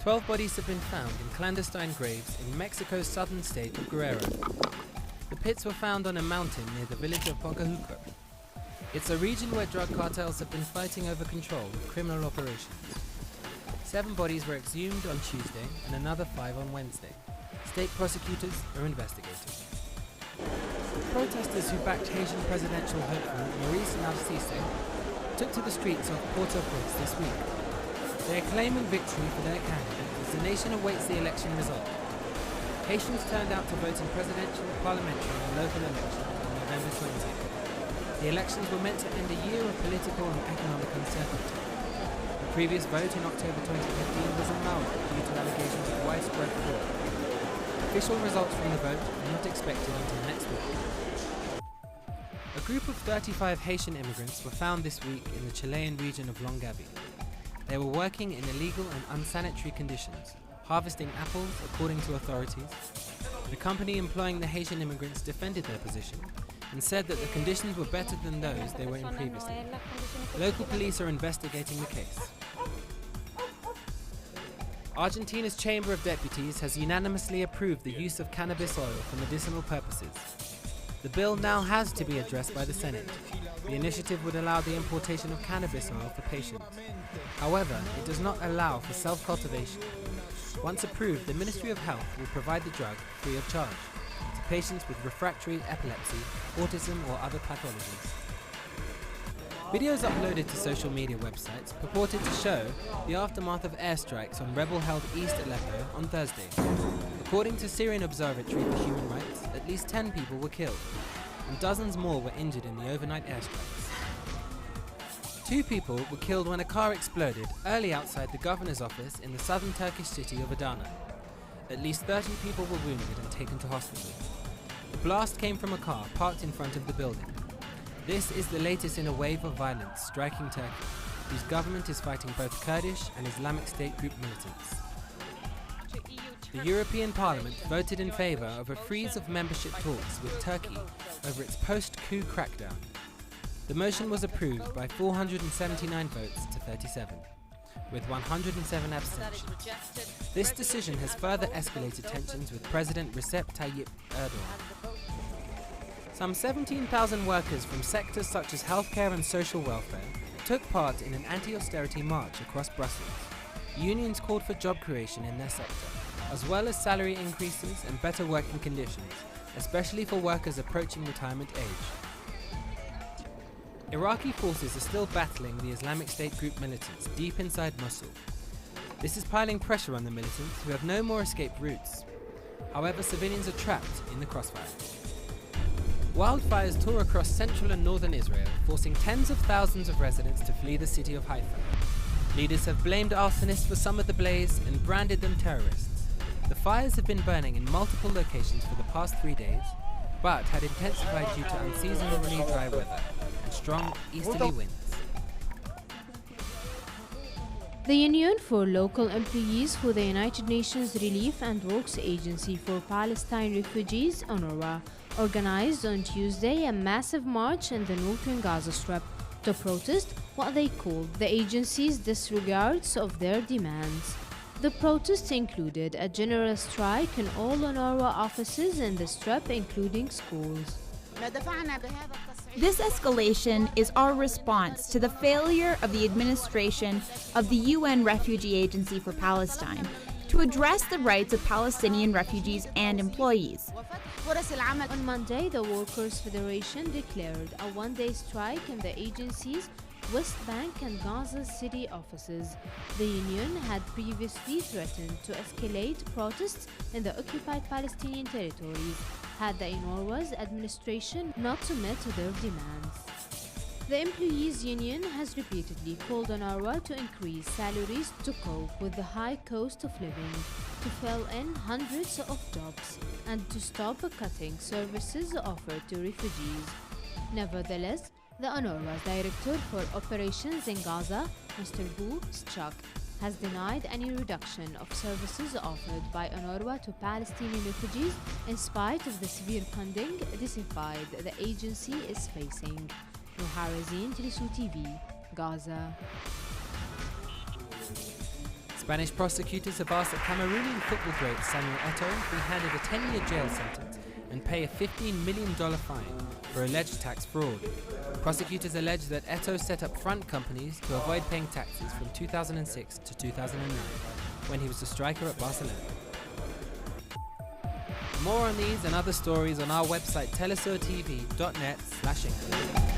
12 bodies have been found in clandestine graves in Mexico's southern state of Guerrero. The pits were found on a mountain near the village of Pocahuco. It's a region where drug cartels have been fighting over control of criminal operations. 7 bodies were exhumed on Tuesday and another 5 on Wednesday. State prosecutors are investigating. Protesters who backed Haitian presidential hopeful Maurice Narcisse took to the streets of Port-au-Prince this week. They are claiming victory for their candidate as the nation awaits the election result. Haitians turned out to vote in presidential, parliamentary and local elections on November 20th. The elections were meant to end a year of political and economic uncertainty. The previous vote in October 2015 was annulled due to allegations of widespread fraud. Official results from the vote are not expected until next week. A group of 35 Haitian immigrants were found this week in the Chilean region of Longaví. They were working in illegal and unsanitary conditions, harvesting apples according to authorities. The company employing the Haitian immigrants defended their position and said that the conditions were better than those they were in previously. Local police are investigating the case. Argentina's Chamber of Deputies has unanimously approved the use of cannabis oil for medicinal purposes. The bill now has to be addressed by the Senate. The initiative would allow the importation of cannabis oil for patients. However, it does not allow for self-cultivation. Once approved, the Ministry of Health will provide the drug free of charge to patients with refractory epilepsy, autism or other pathologies. Videos uploaded to social media websites purported to show the aftermath of airstrikes on rebel-held East Aleppo on Thursday. According to Syrian Observatory for Human Rights, at least 10 people were killed, and dozens more were injured in the overnight airstrikes. 2 people were killed when a car exploded early outside the governor's office in the southern Turkish city of Adana. At least 30 people were wounded and taken to hospital. The blast came from a car parked in front of the building. This is the latest in a wave of violence striking Turkey, whose government is fighting both Kurdish and Islamic State group militants. The European Parliament voted in favour of a freeze of membership talks with Turkey over its post-coup crackdown. The motion was approved by 479 votes to 37, with 107 abstentions. This decision has further escalated tensions with President Recep Tayyip Erdogan. Some 17,000 workers from sectors such as healthcare and social welfare took part in an anti-austerity march across Brussels. Unions called for job creation in their sector, as well as salary increases and better working conditions, especially for workers approaching retirement age. Iraqi forces are still battling the Islamic State group militants deep inside Mosul. This is piling pressure on the militants who have no more escape routes. However, civilians are trapped in the crossfire. Wildfires tore across central and northern Israel, forcing tens of thousands of residents to flee the city of Haifa. Leaders have blamed arsonists for some of the blaze and branded them terrorists. The fires have been burning in multiple locations for the past 3 days, but had intensified due to unseasonably dry weather and strong easterly winds. The Union for Local Employees for the United Nations Relief and Works Agency for Palestine Refugees, UNRWA, organized on Tuesday a massive march in the northern Gaza Strip to protest what they called the agency's disregards of their demands. The protests included a general strike in all UNRWA offices in the Strip, including schools. This escalation is our response to the failure of the administration of the UN Refugee Agency for Palestine to address the rights of Palestinian refugees and employees. On Monday, the Workers' Federation declared a one-day strike in the agency's West Bank and Gaza City offices. The union had previously threatened to escalate protests in the occupied Palestinian territories had the UNRWA's administration not met their demands. The employees' union has repeatedly called on UNRWA to increase salaries to cope with the high cost of living, to fill in hundreds of jobs, and to stop cutting services offered to refugees. Nevertheless, the UNRWA's Director for Operations in Gaza, Mr. Bu Schak, has denied any reduction of services offered by UNRWA to Palestinian refugees in spite of the severe funding deficit the agency is facing. Muharazin, teleSur's TV, Gaza. Spanish prosecutors have asked that Cameroonian football great Samuel Eto'o be handed a 10-year jail sentence and pay a $15 million fine for alleged tax fraud. Prosecutors allege that Eto'o set up front companies to avoid paying taxes from 2006 to 2009, when he was the striker at Barcelona. More on these and other stories on our website telesurtv.net/English.